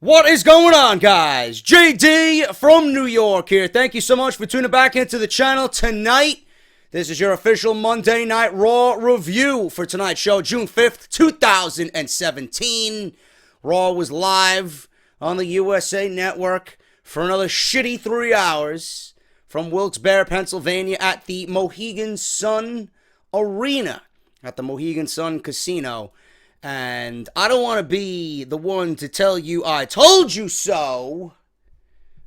What is going on, guys? JD from New York here. Thank you so much for tuning back into the channel tonight. This is your official Monday Night Raw review for tonight's show, June 5th, 2017. Raw was live on the USA Network for another shitty 3 hours from Wilkes-Barre, Pennsylvania at the Mohegan Sun Arena at the Mohegan Sun Casino. And I don't want to be the one to tell you I told you so,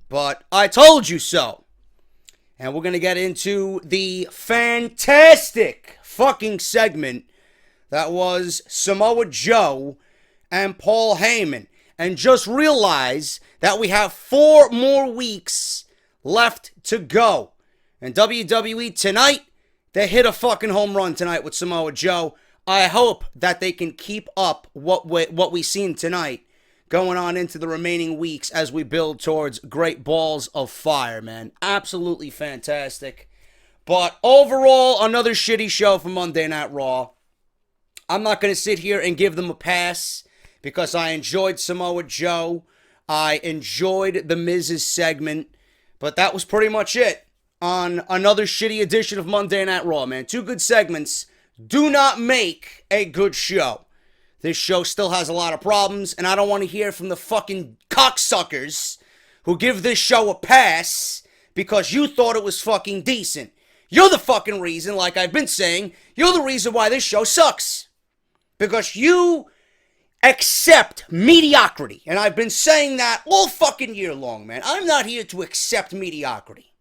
but I told you so. And we're going to get into the fantastic fucking segment that was Samoa Joe and Paul Heyman. And just realize that we have 4 more weeks left to go. And WWE tonight, they hit a fucking home run tonight with Samoa Joe. I hope that they can keep up what we seen tonight going on into the remaining weeks as we build towards Great Balls of Fire, man. Absolutely fantastic. But overall, another shitty show for Monday Night Raw. I'm not going to sit here and give them a pass because I enjoyed Samoa Joe. I enjoyed the Miz's segment. But that was pretty much it on another shitty edition of Monday Night Raw, man. 2 good segments do not make a good show. This show still has a lot of problems, and I don't want to hear from the fucking cocksuckers who give this show a pass because you thought it was fucking decent. You're the fucking reason, like I've been saying, you're the reason why this show sucks. Because you accept mediocrity. And I've been saying that all fucking year long, man. I'm not here to accept mediocrity.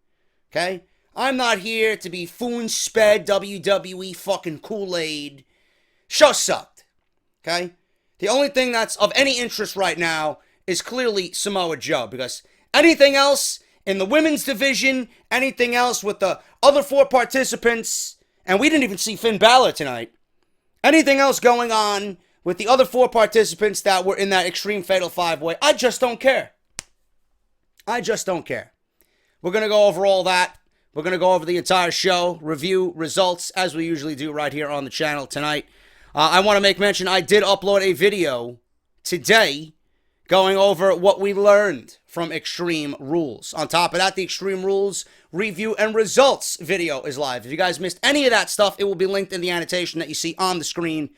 Okay? I'm not here to be spoon-sped WWE fucking Kool-Aid. Show sucked. Okay? The only thing that's of any interest right now is clearly Samoa Joe. Because anything else in the women's division, anything else with the other 4 participants, and we didn't even see Finn Balor tonight. Anything else going on with the other 4 participants that were in that Extreme Fatal 5-Way, I just don't care. I just don't care. We're going to go over all that. We're going to go over the entire show, review results, as we usually do right here on the channel tonight. I want to make mention, I did upload a video today going over what we learned from Extreme Rules. On top of that, the Extreme Rules review and results video is live. If you guys missed any of that stuff, it will be linked in the annotation that you see on the screen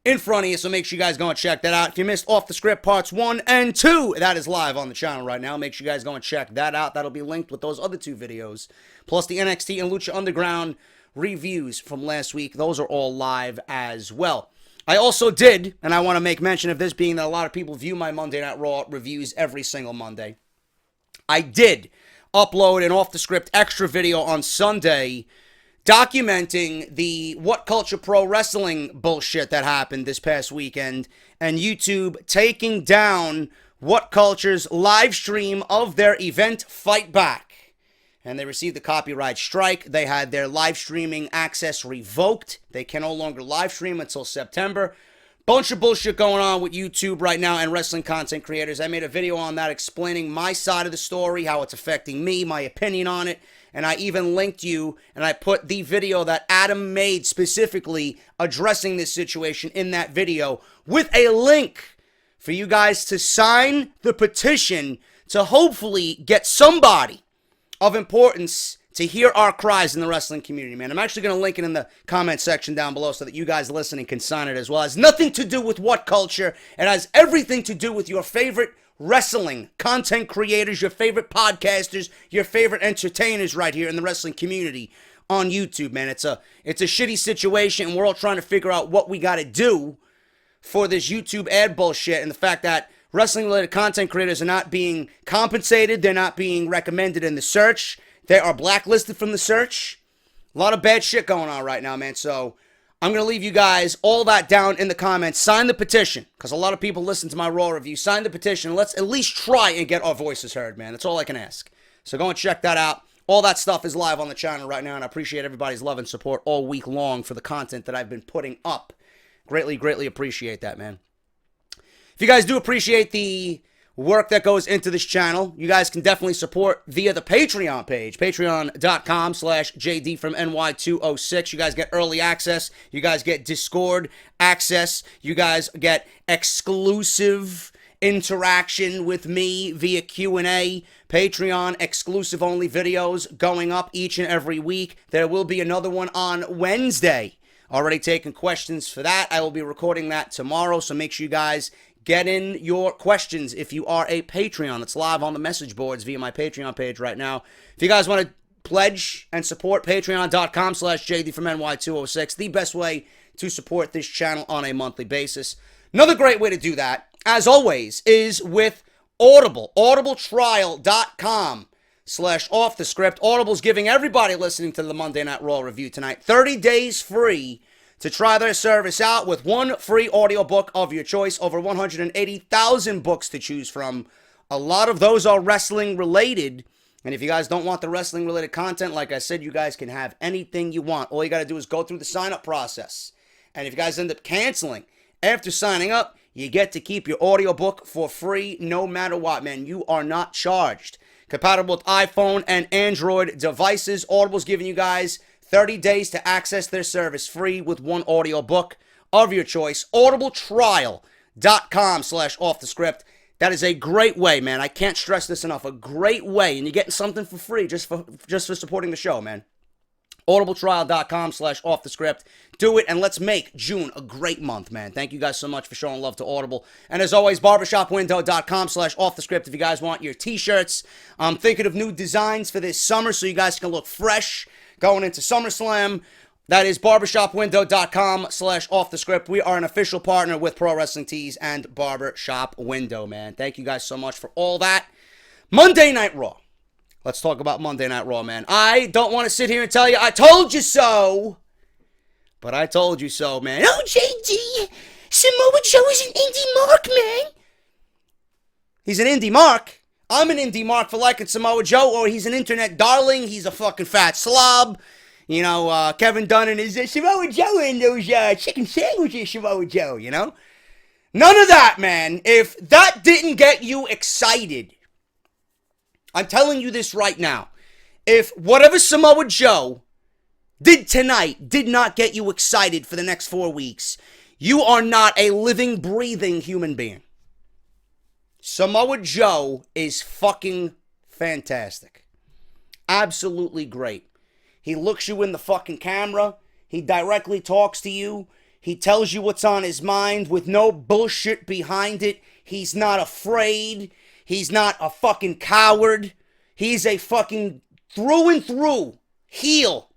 in front of you, so make sure you guys go and check that out. If you missed Off the Script Parts 1 and 2, that is live on the channel right now. Make sure you guys go and check that out. That'll be linked with those other 2 videos, plus the NXT and Lucha Underground reviews from last week. Those are all live as well. I also did, and I want to make mention of this being that a lot of people view my Monday Night Raw reviews every single Monday. I did upload an Off the Script extra video on Sunday documenting the What Culture Pro Wrestling bullshit that happened this past weekend, and YouTube taking down What Culture's live stream of their event Fight Back. And they received a copyright strike. They had their live streaming access revoked. They can no longer live stream until September. Bunch of bullshit going on with YouTube right now and wrestling content creators. I made a video on that explaining my side of the story, how it's affecting me, my opinion on it. And I even linked you, and I put the video that Adam made specifically addressing this situation in that video with a link for you guys to sign the petition to hopefully get somebody of importance to hear our cries in the wrestling community, man. I'm actually going to link it in the comment section down below so that you guys listening can sign it as well. It has nothing to do with What Culture. It has everything to do with your favorite wrestling content creators, your favorite podcasters, your favorite entertainers right here in the wrestling community on YouTube, man. It's a shitty situation, and we're all trying to figure out what we got to do for this YouTube ad bullshit and the fact that wrestling-related content creators are not being compensated. They're not being recommended in the search. They are blacklisted from the search. A lot of bad shit going on right now, man. So I'm going to leave you guys all that down in the comments. Sign the petition, because a lot of people listen to my Raw review. Sign the petition. Let's at least try and get our voices heard, man. That's all I can ask. So go and check that out. All that stuff is live on the channel right now, and I appreciate everybody's love and support all week long for the content that I've been putting up. Greatly, greatly appreciate that, man. If you guys do appreciate the work that goes into this channel, you guys can definitely support via the Patreon page, patreon.com/JDFromNY206. You guys get early access. You guys get Discord access. You guys get exclusive interaction with me via Q&A, Patreon exclusive only videos going up each and every week. There will be another one on Wednesday. Already taking questions for that. I will be recording that tomorrow, so make sure you guys get in your questions if you are a Patreon. It's live on the message boards via my Patreon page right now. If you guys want to pledge and support, patreon.com/JDFROMNY206, the best way to support this channel on a monthly basis. Another great way to do that, as always, is with Audible. audibletrial.com/offthescript. Audible's giving everybody listening to the Monday Night Raw review tonight 30 days free to try their service out with one free audiobook of your choice. Over 180,000 books to choose from. A lot of those are wrestling related. And if you guys don't want the wrestling related content, like I said, you guys can have anything you want. All you got to do is go through the sign up process. And if you guys end up canceling after signing up, you get to keep your audiobook for free no matter what, man. You are not charged. Compatible with iPhone and Android devices. Audible's giving you guys 30 days to access their service free with one audiobook of your choice. audibletrial.com/offthescript. That is a great way, man. I can't stress this enough. A great way. And you're getting something for free just for supporting the show, man. audibletrial.com/offthescript. Do it, and let's make June a great month, man. Thank you guys so much for showing love to Audible. And as always, barbershopwindow.com/offthescript if you guys want your t-shirts. I'm thinking of new designs for this summer so you guys can look fresh going into SummerSlam. That is barbershopwindow.com/offthescript. We are an official partner with Pro Wrestling Tees and Barbershop Window, man. Thank you guys so much for all that. Monday Night Raw. Let's talk about Monday Night Raw, man. I don't want to sit here and tell you, I told you so. But I told you so, man. Oh, JD, Samoa Joe is an indie mark, man. He's an indie mark. I'm an indie mark for liking Samoa Joe, or he's an internet darling. He's a fucking fat slob. You know, Kevin Dunn and his Samoa Joe and those chicken sandwiches, Samoa Joe, you know? None of that, man. If that didn't get you excited, I'm telling you this right now. If whatever Samoa Joe did tonight did not get you excited for the next 4 weeks, you are not a living, breathing human being. Samoa Joe is fucking fantastic. Absolutely great. He looks you in the fucking camera. He directly talks to you. He tells you what's on his mind with no bullshit behind it. He's not afraid. He's not a fucking coward. He's a fucking through and through heel.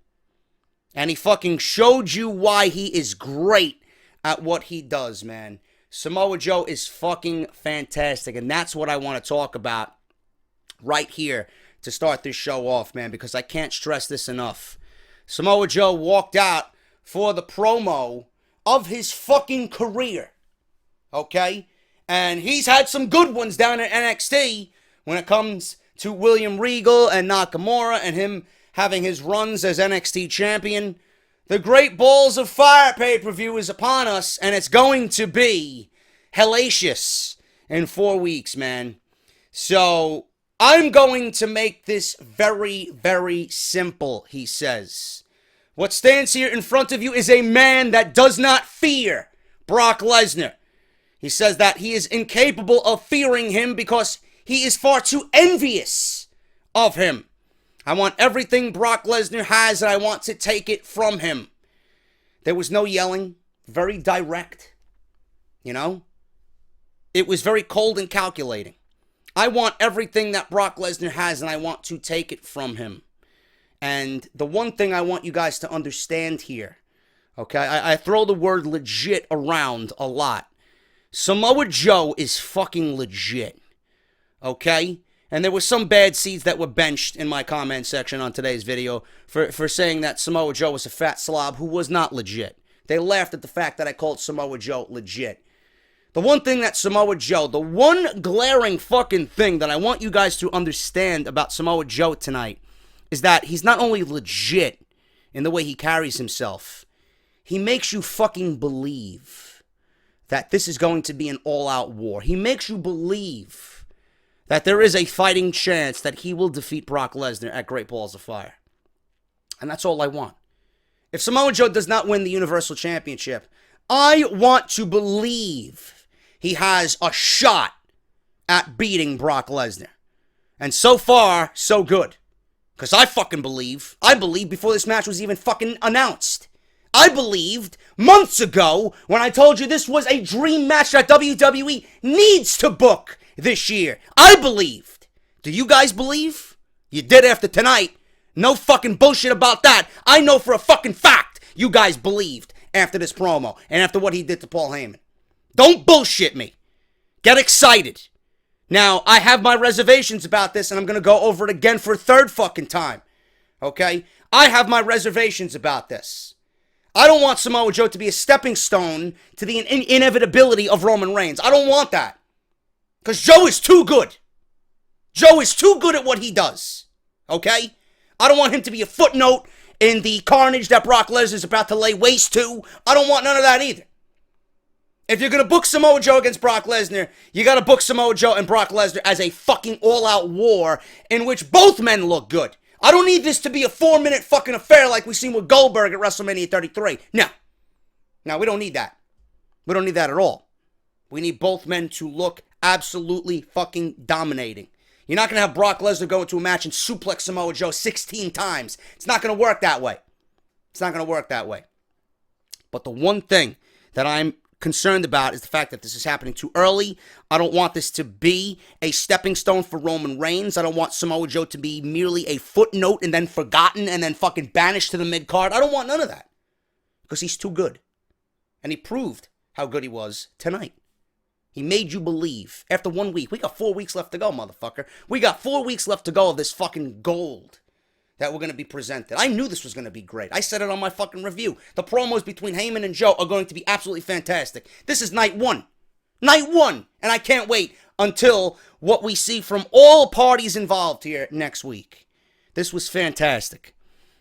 And he fucking showed you why he is great at what he does, man. Samoa Joe is fucking fantastic. And that's what I want to talk about right here to start this show off, man, because I can't stress this enough. Samoa Joe walked out for the promo of his fucking career. Okay? And he's had some good ones down at NXT when it comes to William Regal and Nakamura and him having his runs as NXT champion. The Great Balls of Fire pay-per-view is upon us, and it's going to be hellacious in 4 weeks, man. So I'm going to make this very, very simple, he says. What stands here in front of you is a man that does not fear Brock Lesnar. He says that he is incapable of fearing him because he is far too envious of him. I want everything Brock Lesnar has, and I want to take it from him. There was no yelling. Very direct. You know? It was very cold and calculating. I want everything that Brock Lesnar has, and I want to take it from him. And the one thing I want you guys to understand here, okay? I throw the word legit around a lot. Samoa Joe is fucking legit. Okay? And there were some bad seeds that were benched in my comment section on today's video for saying that Samoa Joe was a fat slob who was not legit. They laughed at the fact that I called Samoa Joe legit. The one thing that Samoa Joe, the one glaring fucking thing that I want you guys to understand about Samoa Joe tonight is that he's not only legit in the way he carries himself, he makes you fucking believe that this is going to be an all-out war. He makes you believe that there is a fighting chance that he will defeat Brock Lesnar at Great Balls of Fire. And that's all I want. If Samoa Joe does not win the Universal Championship, I want to believe he has a shot at beating Brock Lesnar. And so far, so good. Because I believed before this match was even fucking announced. I believed months ago when I told you this was a dream match that WWE needs to book this year. I believed. Do you guys believe? You did after tonight. No fucking bullshit about that. I know for a fucking fact you guys believed after this promo and after what he did to Paul Heyman. Don't bullshit me. Get excited. Now, I have my reservations about this, and I'm going to go over it again for a third fucking time. Okay? I have my reservations about this. I don't want Samoa Joe to be a stepping stone to the inevitability of Roman Reigns. I don't want that. Because Joe is too good. Joe is too good at what he does. Okay? I don't want him to be a footnote in the carnage that Brock Lesnar is about to lay waste to. I don't want none of that either. If you're going to book Samoa Joe against Brock Lesnar, you got to book Samoa Joe and Brock Lesnar as a fucking all-out war in which both men look good. I don't need this to be a 4-minute fucking affair like we seen with Goldberg at WrestleMania 33. No. No, we don't need that. We don't need that at all. We need both men to look absolutely fucking dominating. You're not going to have Brock Lesnar go into a match and suplex Samoa Joe 16 times. It's not going to work that way. It's not going to work that way. But the one thing that I'm concerned about is the fact that this is happening too early. I don't want this to be a stepping stone for Roman Reigns. I don't want Samoa Joe to be merely a footnote and then forgotten and then fucking banished to the mid-card. I don't want none of that. Because he's too good. And he proved how good he was tonight. He made you believe. After 1 week. We got 4 weeks left to go, motherfucker. We got 4 weeks left to go of this fucking gold that we're going to be presented. I knew this was going to be great. I said it on my fucking review. The promos between Heyman and Joe are going to be absolutely fantastic. This is night one. Night one. And I can't wait until what we see from all parties involved here next week. This was fantastic.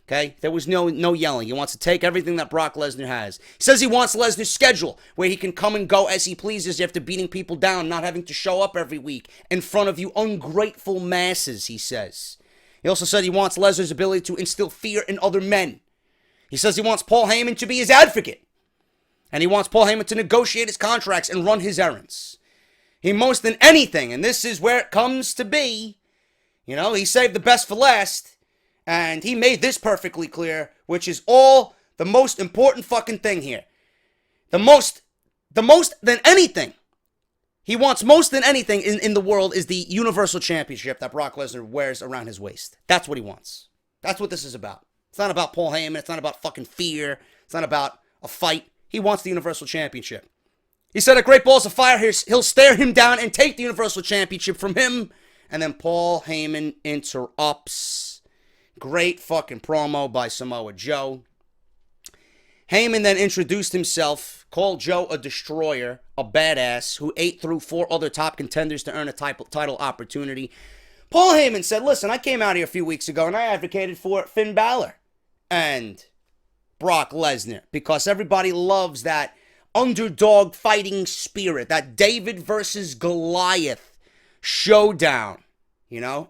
Okay? There was no yelling. He wants to take everything that Brock Lesnar has. He says he wants Lesnar's schedule where he can come and go as he pleases after beating people down, not having to show up every week in front of you ungrateful masses, he says. He also said he wants Lesnar's ability to instill fear in other men. He says he wants Paul Heyman to be his advocate. And he wants Paul Heyman to negotiate his contracts and run his errands. He most than anything, and this is where it comes to be, he saved the best for last. And he made this perfectly clear, which is all the most important fucking thing here. The most than anything. He wants most than anything in the world is the Universal Championship that Brock Lesnar wears around his waist. That's what he wants. That's what this is about. It's not about Paul Heyman. It's not about fucking fear. It's not about a fight. He wants the Universal Championship. He said at Great Balls of Fire, he'll stare him down and take the Universal Championship from him. And then Paul Heyman interrupts. Great fucking promo by Samoa Joe. Heyman then introduced himself, called Joe a destroyer, a badass, who ate through 4 other top contenders to earn a title opportunity. Paul Heyman said, listen, I came out here a few weeks ago and I advocated for Finn Balor and Brock Lesnar because everybody loves that underdog fighting spirit, that David versus Goliath showdown.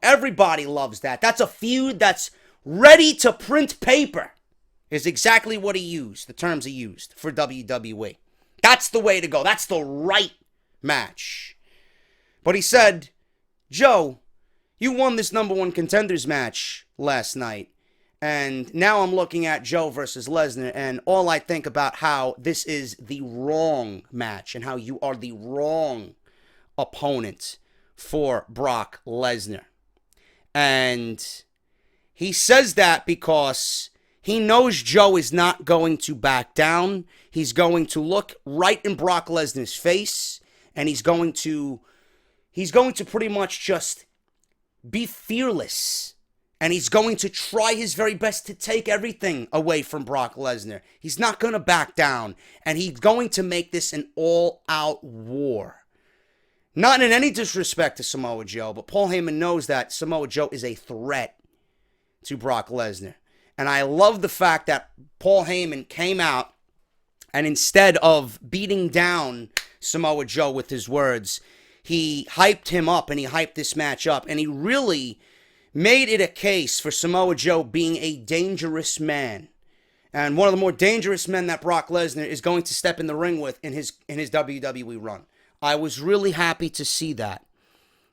Everybody loves that. That's a feud that's ready to print paper. Is exactly what he used, the terms he used for WWE. That's the way to go. That's the right match. But he said, Joe, you won this number 1 contenders match last night. And now I'm looking at Joe versus Lesnar, and all I think about how this is the wrong match and how you are the wrong opponent for Brock Lesnar. And he says that because he knows Joe is not going to back down. He's going to look right in Brock Lesnar's face, and he's going to pretty much just be fearless. And he's going to try his very best to take everything away from Brock Lesnar. He's not going to back down, and he's going to make this an all-out war. Not in any disrespect to Samoa Joe, but Paul Heyman knows that Samoa Joe is a threat to Brock Lesnar. And I love the fact that Paul Heyman came out and instead of beating down Samoa Joe with his words, he hyped him up and he hyped this match up. And he really made it a case for Samoa Joe being a dangerous man. And one of the more dangerous men that Brock Lesnar is going to step in the ring with in his WWE run. I was really happy to see that.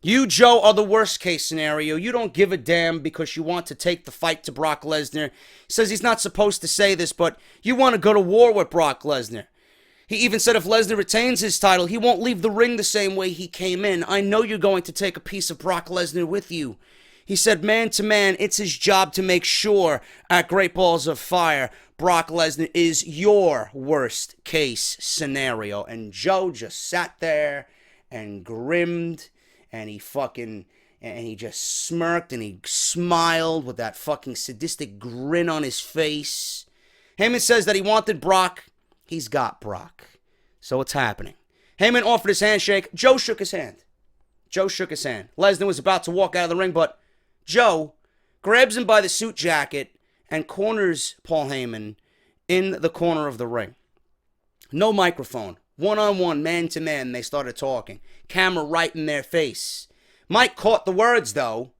You, Joe, are the worst case scenario. You don't give a damn because you want to take the fight to Brock Lesnar. He says he's not supposed to say this, but you want to go to war with Brock Lesnar. He even said if Lesnar retains his title, he won't leave the ring the same way he came in. I know you're going to take a piece of Brock Lesnar with you. He said, man to man, it's his job to make sure at Great Balls of Fire, Brock Lesnar is your worst case scenario. And Joe just sat there and grimmed, and he just smirked and he smiled with that fucking sadistic grin on his face. Heyman says that he wanted Brock. He's got Brock. So it's happening. Heyman offered his handshake. Joe shook his hand. Lesnar was about to walk out of the ring, but Joe grabs him by the suit jacket and corners Paul Heyman in the corner of the ring. No microphone. One-on-one, man-to-man, they started talking. Camera right in their face. Mike caught the words, though,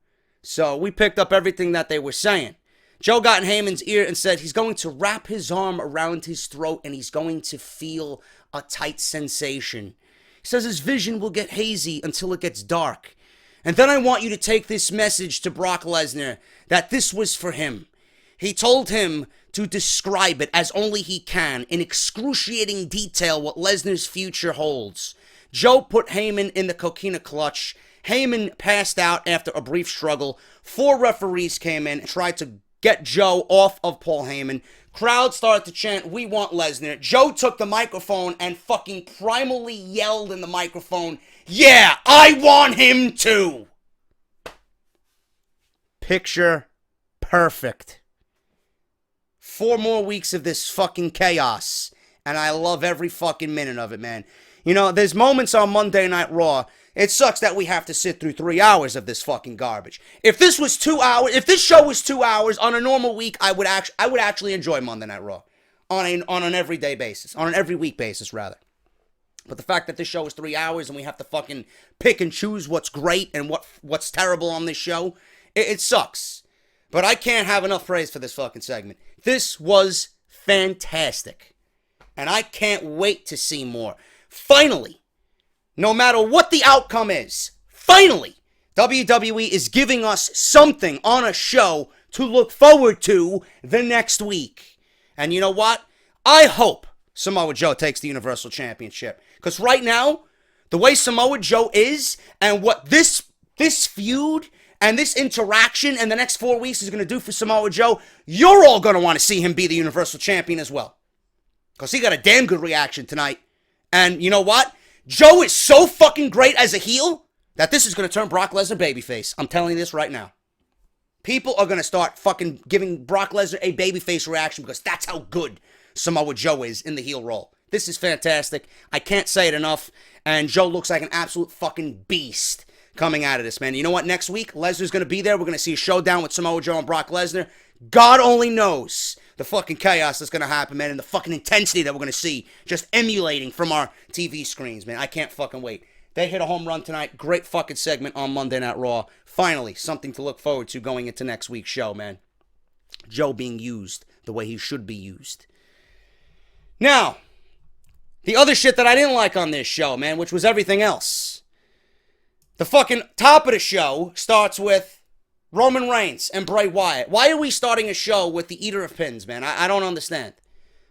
so we picked up everything that they were saying. Joe got in Heyman's ear and said he's going to wrap his arm around his throat and he's going to feel a tight sensation. He says his vision will get hazy until it gets dark. And then I want you to take this message to Brock Lesnar that this was for him. He told him to describe it as only he can in excruciating detail what Lesnar's future holds. Joe put Heyman in the coquina clutch. Heyman passed out after a brief struggle. 4 referees came in and tried to get Joe off of Paul Heyman. Crowd started to chant, "We want Lesnar." Joe took the microphone and fucking primally yelled in the microphone, "Yeah, I want him too." Picture perfect. 4 more weeks of this fucking chaos, and I love every fucking minute of it, man. You know, there's moments on Monday Night Raw. It sucks that we have to sit through 3 hours of this fucking garbage. If this was 2 hours, if this show was 2 hours on a normal week, I would actually enjoy Monday Night Raw on an everyday basis, on an every week basis rather. But the fact that this show is 3 hours and we have to fucking pick and choose what's great and what's terrible on this show, it sucks. But I can't have enough praise for this fucking segment. This was fantastic. And I can't wait to see more. Finally, no matter what the outcome is, finally, WWE is giving us something on a show to look forward to the next week. And you know what? I hope Samoa Joe takes the Universal Championship. Because right now, the way Samoa Joe is, and what this feud and this interaction and the next 4 weeks is going to do for Samoa Joe, you're all going to want to see him be the Universal Champion as well. Because he got a damn good reaction tonight. And you know what? Joe is so fucking great as a heel that this is going to turn Brock Lesnar babyface. I'm telling you this right now. People are going to start fucking giving Brock Lesnar a babyface reaction because that's how good Samoa Joe is in the heel role. This is fantastic. I can't say it enough. And Joe looks like an absolute fucking beast coming out of this, man. You know what? Next week, Lesnar's going to be there. We're going to see a showdown with Samoa Joe and Brock Lesnar. God only knows the fucking chaos that's going to happen, man, and the fucking intensity that we're going to see just emulating from our TV screens, man. I can't fucking wait. They hit a home run tonight. Great fucking segment on Monday Night Raw. Finally, something to look forward to going into next week's show, man. Joe being used the way he should be used. Now, the other shit that I didn't like on this show, man, which was everything else. The fucking top of the show starts with Roman Reigns and Bray Wyatt. Why are we starting a show with the Eater of Pins, man? I don't understand.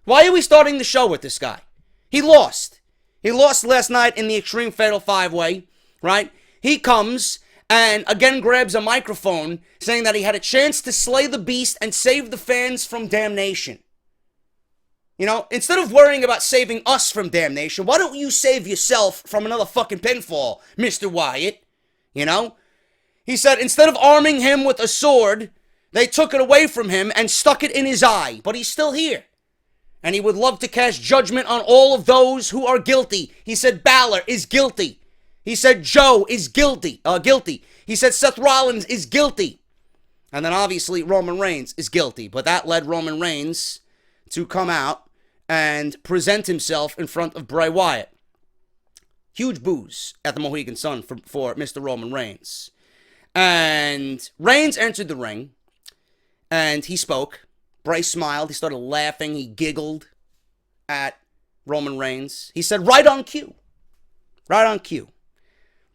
Why are we starting the show with this guy? He lost. He lost last night in the Extreme Fatal 5-Way, right? He comes and again grabs a microphone saying that he had a chance to slay the beast and save the fans from damnation. You know, instead of worrying about saving us from damnation, why don't you save yourself from another fucking pinfall, Mr. Wyatt? You know? He said instead of arming him with a sword, they took it away from him and stuck it in his eye. But he's still here. And he would love to cast judgment on all of those who are guilty. He said Balor is guilty. He said Joe is guilty. He said Seth Rollins is guilty. And then obviously Roman Reigns is guilty. But that led Roman Reigns to come out and present himself in front of Bray Wyatt. Huge boos at the Mohegan Sun for Mr. Roman Reigns. And Reigns entered the ring, and he spoke. Bray smiled. He started laughing. He giggled at Roman Reigns. He said, right on cue. Right on cue.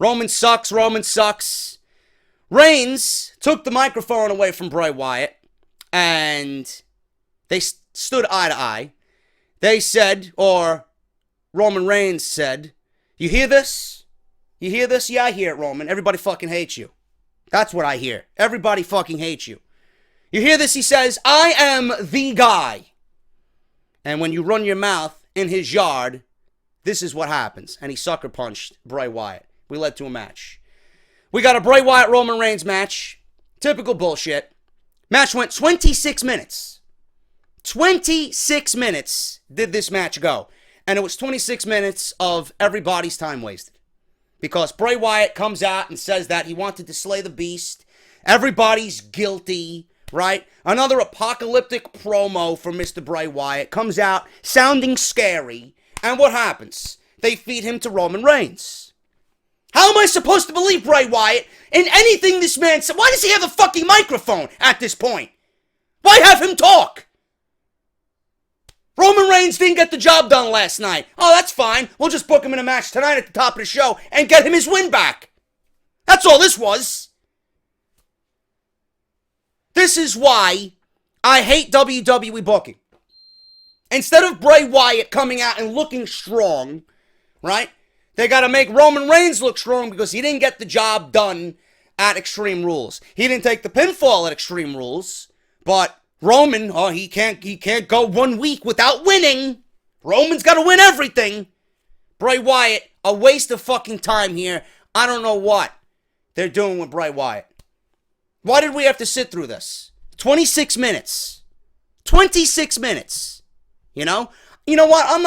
Roman sucks. Roman sucks. Reigns took the microphone away from Bray Wyatt, and they stood eye to eye. They said, or Roman Reigns said, "You hear this? You hear this? Yeah, I hear it, Roman. Everybody fucking hates you." That's what I hear. Everybody fucking hates you. You hear this? He says, "I am the guy." And when you run your mouth in his yard, this is what happens. And he sucker punched Bray Wyatt. We led to a match. We got a Bray Wyatt Roman Reigns match. Typical bullshit. Match went 26 minutes. 26 minutes did this match go. And it was 26 minutes of everybody's time wasted. Because Bray Wyatt comes out and says that he wanted to slay the beast. Everybody's guilty, right? Another apocalyptic promo from Mr. Bray Wyatt comes out sounding scary. And what happens? They feed him to Roman Reigns. How am I supposed to believe Bray Wyatt in anything this man said? Why does he have a fucking microphone at this point? Why have him talk? Roman Reigns didn't get the job done last night. Oh, that's fine. We'll just book him in a match tonight at the top of the show and get him his win back. That's all this was. This is why I hate WWE booking. Instead of Bray Wyatt coming out and looking strong, right? They got to make Roman Reigns look strong because he didn't get the job done at Extreme Rules. He didn't take the pinfall at Extreme Rules, but Roman, he can't go 1 week without winning. Roman's got to win everything. Bray Wyatt, a waste of fucking time here. I don't know what they're doing with Bray Wyatt. Why did we have to sit through this? 26 minutes. 26 minutes. You know? You know what? I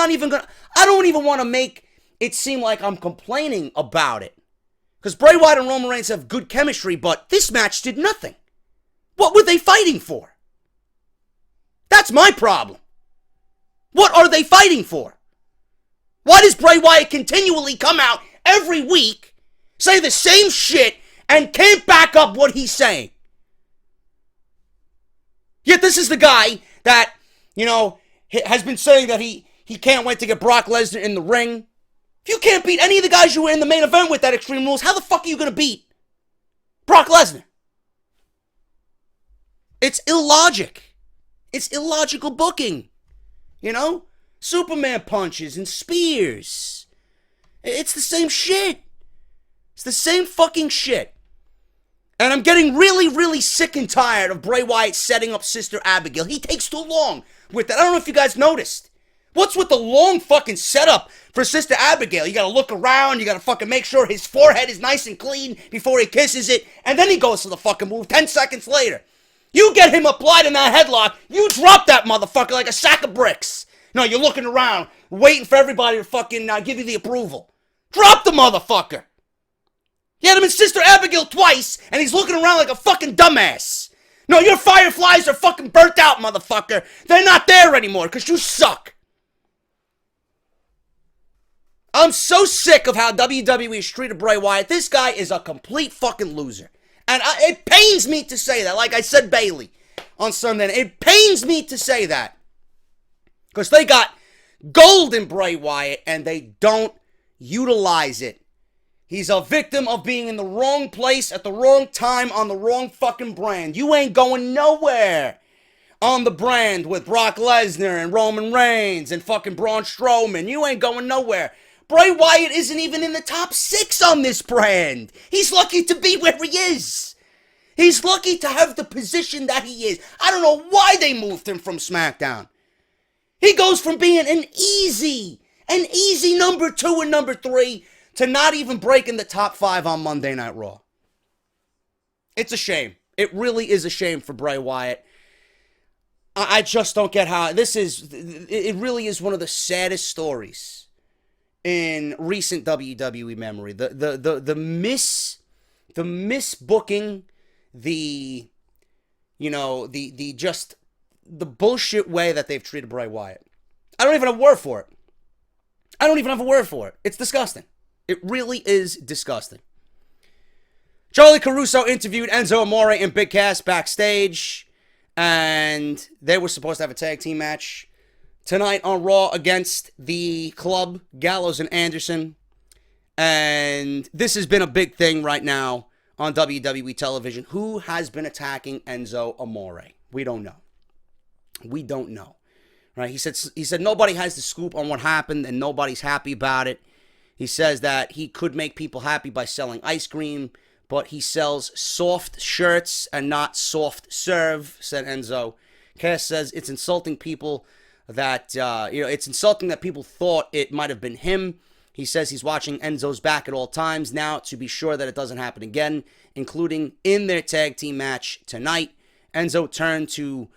don't even want to make it seem like I'm complaining about it. Because Bray Wyatt and Roman Reigns have good chemistry, but this match did nothing. What were they fighting for? That's my problem. What are they fighting for? Why does Bray Wyatt continually come out every week, say the same shit, and can't back up what he's saying? Yet this is the guy that, has been saying that he can't wait to get Brock Lesnar in the ring. If you can't beat any of the guys you were in the main event with that Extreme Rules, how the fuck are you going to beat Brock Lesnar? It's illogic. It's illogical booking. Superman punches and spears. It's the same shit. It's the same fucking shit. And I'm getting really, really sick and tired of Bray Wyatt setting up Sister Abigail. He takes too long with that. I don't know if you guys noticed. What's with the long fucking setup for Sister Abigail? You gotta look around, you gotta fucking make sure his forehead is nice and clean before he kisses it, and then he goes for the fucking move 10 seconds later. You get him applied in that headlock, you drop that motherfucker like a sack of bricks. No, you're looking around, waiting for everybody to fucking give you the approval. Drop the motherfucker! You had him in Sister Abigail twice, and he's looking around like a fucking dumbass. No, your fireflies are fucking burnt out, motherfucker. They're not there anymore, because you suck. I'm so sick of how WWE has treated Bray Wyatt. This guy is a complete fucking loser. And it pains me to say that. Like I said Bailey on Sunday. It pains me to say that. Because they got gold in Bray Wyatt and they don't utilize it. He's a victim of being in the wrong place at the wrong time on the wrong fucking brand. You ain't going nowhere on the brand with Brock Lesnar and Roman Reigns and fucking Braun Strowman. You ain't going nowhere. Bray Wyatt isn't even in the top 6 on this brand. He's lucky to be where he is. He's lucky to have the position that he is. I don't know why they moved him from SmackDown. He goes from being an easy number 2 and number 3 to not even breaking the top 5 on Monday Night Raw. It's a shame. It really is a shame for Bray Wyatt. I just don't get how it really is one of the saddest stories in recent WWE memory. The misbooking, the bullshit way that they've treated Bray Wyatt. I don't even have a word for it. It's disgusting. It really is disgusting. Charlie Caruso interviewed Enzo Amore and Big Cass backstage, and they were supposed to have a tag team match tonight on Raw against the Club, Gallows and Anderson. And this has been a big thing right now on WWE television. Who has been attacking Enzo Amore? We don't know. We don't know. Right? He said nobody has the scoop on what happened and nobody's happy about it. He says that he could make people happy by selling ice cream, but he sells soft shirts and not soft serve, said Enzo. Cass says it's insulting people that, it's insulting that people thought it might have been him. He says he's watching Enzo's back at all times now to be sure that it doesn't happen again, including in their tag team match tonight. Enzo turned to,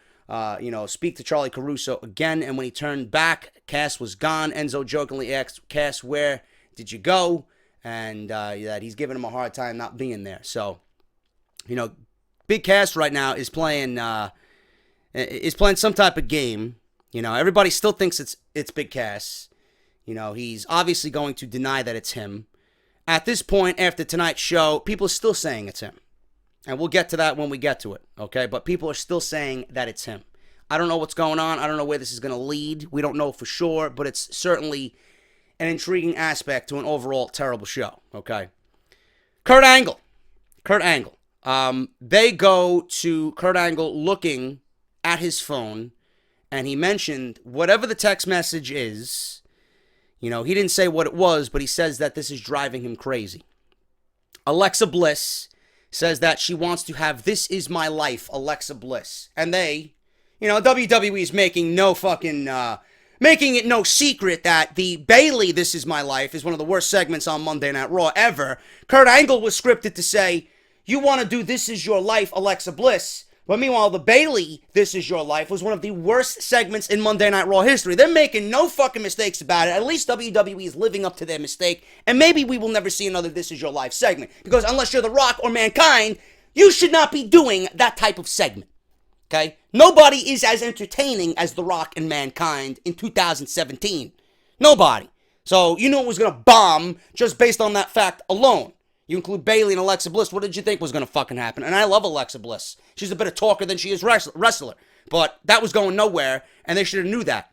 speak to Charlie Caruso again, and when he turned back, Cass was gone. Enzo jokingly asked Cass, where did you go? And that he's giving him a hard time not being there. So, Big Cass right now is playing some type of game. Everybody still thinks it's Big Cass. He's obviously going to deny that it's him. At this point, after tonight's show, people are still saying it's him. And we'll get to that when we get to it, okay? But people are still saying that it's him. I don't know what's going on. I don't know where this is going to lead. We don't know for sure, but it's certainly an intriguing aspect to an overall terrible show, okay? Kurt Angle. They go to Kurt Angle looking at his phone, and he mentioned whatever the text message is. He didn't say what it was, but he says that this is driving him crazy. Alexa Bliss says that she wants to have This Is My Life, Alexa Bliss. And they, WWE is making it no secret that the Bayley This Is My Life is one of the worst segments on Monday Night Raw ever. Kurt Angle was scripted to say, you want to do This Is Your Life, Alexa Bliss. But meanwhile, the Bayley This Is Your Life was one of the worst segments in Monday Night Raw history. They're making no fucking mistakes about it. At least WWE is living up to their mistake. And maybe we will never see another This Is Your Life segment. Because unless you're The Rock or Mankind, you should not be doing that type of segment. Okay? Nobody is as entertaining as The Rock and Mankind in 2017. Nobody. So you knew it was going to bomb just based on that fact alone. You include Bayley and Alexa Bliss. What did you think was going to fucking happen? And I love Alexa Bliss. She's a better talker than she is wrestler. But that was going nowhere, and they should have knew that.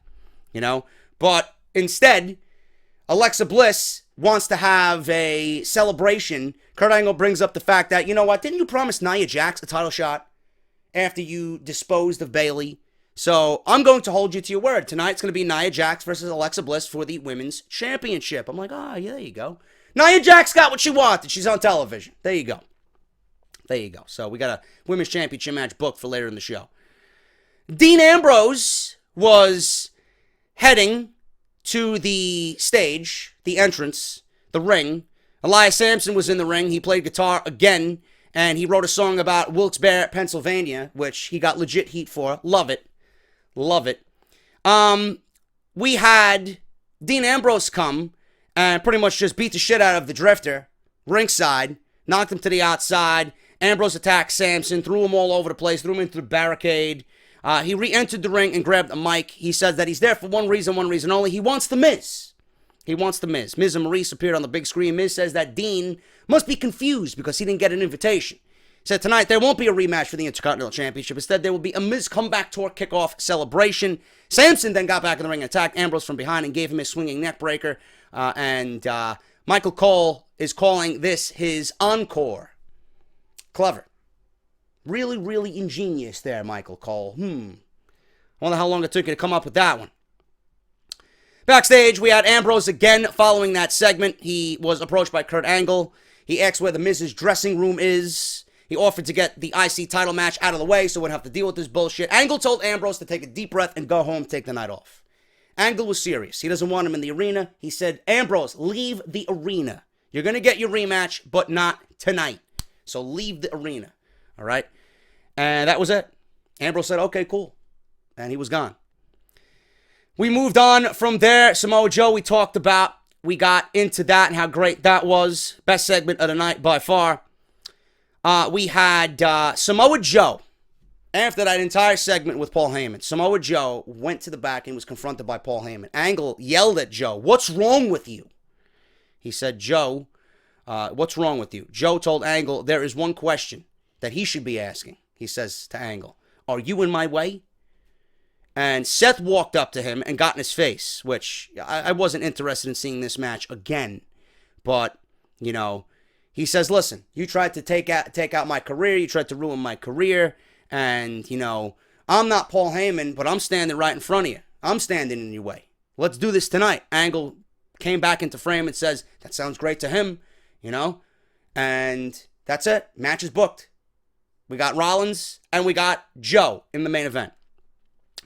But instead, Alexa Bliss wants to have a celebration. Kurt Angle brings up the fact that, didn't you promise Nia Jax a title shot after you disposed of Bayley? So I'm going to hold you to your word. Tonight it's going to be Nia Jax versus Alexa Bliss for the Women's Championship. I'm like, yeah, there you go. Nia Jax got what she wanted. She's on television. There you go. So we got a Women's Championship match booked for later in the show. Dean Ambrose was heading to the stage, the entrance, the ring. Elias Sampson was in the ring. He played guitar again, and he wrote a song about Wilkes-Barre, Pennsylvania, which he got legit heat for. Love it. We had Dean Ambrose come and pretty much just beat the shit out of the Drifter, ringside, knocked him to the outside. Ambrose attacked Sampson, threw him all over the place, threw him into the barricade. He re-entered the ring and grabbed a mic. He says that he's there for one reason only. He wants the Miz. Miz and Maurice appeared on the big screen. Miz says that Dean must be confused because he didn't get an invitation. He said tonight there won't be a rematch for the Intercontinental Championship. Instead, there will be a Miz Comeback Tour kickoff celebration. Sampson then got back in the ring and attacked Ambrose from behind and gave him a swinging neck breaker. And Michael Cole is calling this his encore. Clever. Really, really ingenious there, Michael Cole. I wonder how long it took you to come up with that one. Backstage, we had Ambrose again following that segment. He was approached by Kurt Angle. He asked where the Miz's dressing room is. He offered to get the IC title match out of the way so he wouldn't have to deal with this bullshit. Angle told Ambrose to take a deep breath and go home, take the night off. Angle was serious. He doesn't want him in the arena. He said, Ambrose, leave the arena. You're going to get your rematch, but not tonight. So leave the arena. All right? And that was it. Ambrose said, okay, cool. And he was gone. We moved on from there. Samoa Joe, we talked about. We got into that and how great that was. Best segment of the night by far. We had Samoa Joe. After that entire segment with Paul Heyman, Samoa Joe went to the back and was confronted by Paul Heyman. Angle yelled at Joe, what's wrong with you? He said, Joe, what's wrong with you? Joe told Angle there is one question that he should be asking. He says to Angle, are you in my way? And Seth walked up to him and got in his face, which I wasn't interested in seeing this match again. But, you know, he says, listen, you tried to take out my career. You tried to ruin my career. And, you know, I'm not Paul Heyman, but I'm standing right in front of you. I'm standing in your way. Let's do this tonight. Angle came back into frame and says, that sounds great to him, you know. And that's it. Match is booked. We got Rollins and we got Joe in the main event.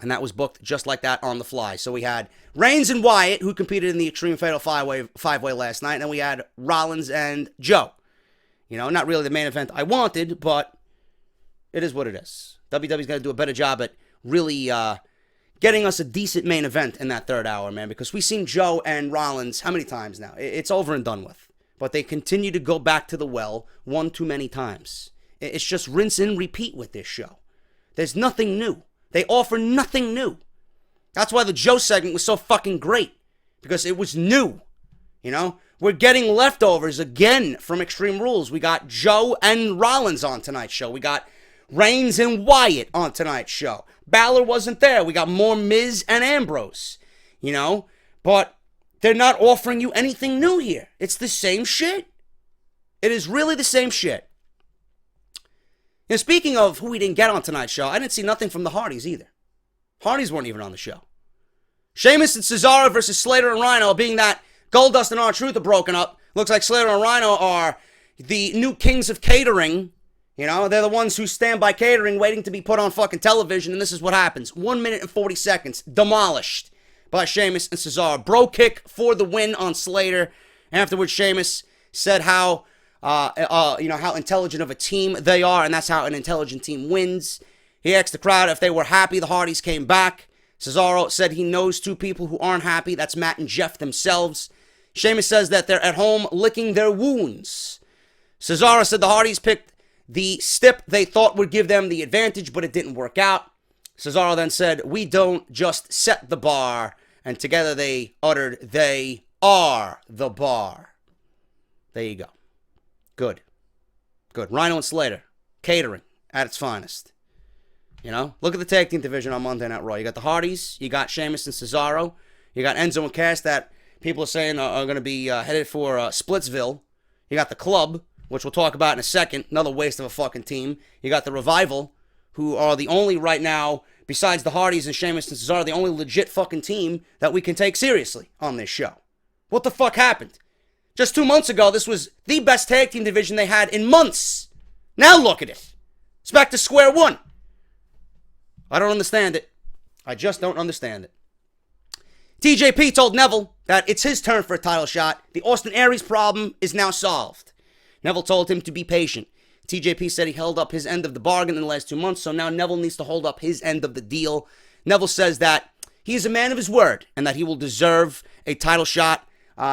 And that was booked just like that on the fly. So we had Reigns and Wyatt, who competed in the Extreme Fatal five-way last night. And then we had Rollins and Joe. You know, not really the main event I wanted, but it is what it is. WWE's got to do a better job at really getting us a decent main event in that third hour, man. Because we've seen Joe and Rollins how many times now? It's over and done with. But they continue to go back to the well one too many times. It's just rinse and repeat with this show. There's nothing new. They offer nothing new. That's why the Joe segment was so fucking great. Because it was new. You know? We're getting leftovers again from Extreme Rules. We got Joe and Rollins on tonight's show. We got Reigns and Wyatt on tonight's show. Balor wasn't there. We got more Miz and Ambrose. You know? But they're not offering you anything new here. It's the same shit. It is really the same shit. Now, speaking of who we didn't get on tonight's show, I didn't see nothing from the Hardys either. Hardys weren't even on the show. Sheamus and Cesaro versus Slater and Rhino, being that Goldust and R-Truth are broken up. Looks like Slater and Rhino are the new kings of catering. You know, they're the ones who stand by catering waiting to be put on fucking television, and this is what happens. 1 minute and 40 seconds. Demolished by Sheamus and Cesaro. Bro kick for the win on Slater. Afterwards, Sheamus said how how intelligent of a team they are, and that's how an intelligent team wins. He asked the crowd if they were happy the Hardys came back. Cesaro said he knows two people who aren't happy. That's Matt and Jeff themselves. Sheamus says that they're at home licking their wounds. Cesaro said the Hardys picked the stip they thought would give them the advantage, but it didn't work out. Cesaro then said, we don't just set the bar, and together they uttered, they are the bar. There you go. Good. Rhino and Slater. Catering at its finest. You know? Look at the tag team division on Monday Night Raw. You got the Hardys. You got Sheamus and Cesaro. You got Enzo and Cass that people are saying are going to be headed for Splitsville. You got the Club, which we'll talk about in a second. Another waste of a fucking team. You got the Revival, who are the only right now, besides the Hardys and Sheamus and Cesaro, the only legit fucking team that we can take seriously on this show. What the fuck happened? Just 2 months ago, this was the best tag team division they had in months. Now look at it. It's back to square one. I don't understand it. I just don't understand it. TJP told Neville that it's his turn for a title shot. The Austin Aries problem is now solved. Neville told him to be patient. TJP said he held up his end of the bargain in the last 2 months, so now Neville needs to hold up his end of the deal. Neville says that he is a man of his word and that he will deserve a title shot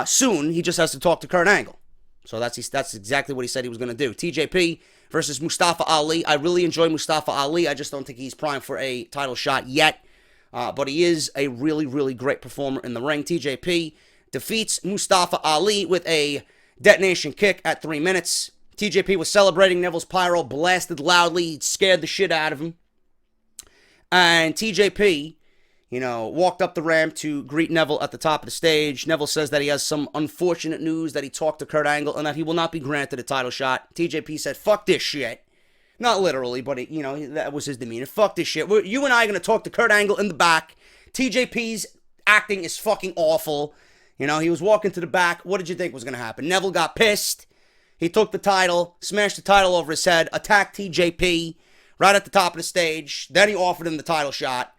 soon. He just has to talk to Kurt Angle. So that's exactly what he said he was going to do. TJP versus Mustafa Ali. I really enjoy Mustafa Ali. I just don't think he's primed for a title shot yet. But he is a really, really great performer in the ring. TJP defeats Mustafa Ali with a detonation kick at 3 minutes. TJP was celebrating. Neville's pyro blasted loudly. It scared the shit out of him. And TJP, walked up the ramp to greet Neville at the top of the stage. Neville says that he has some unfortunate news, that he talked to Kurt Angle, and that he will not be granted a title shot. TJP said, fuck this shit. Not literally, but, that was his demeanor. Fuck this shit. You and I are going to talk to Kurt Angle in the back. TJP's acting is fucking awful. He was walking to the back. What did you think was going to happen? Neville got pissed. He took the title, smashed the title over his head, attacked TJP right at the top of the stage. Then he offered him the title shot.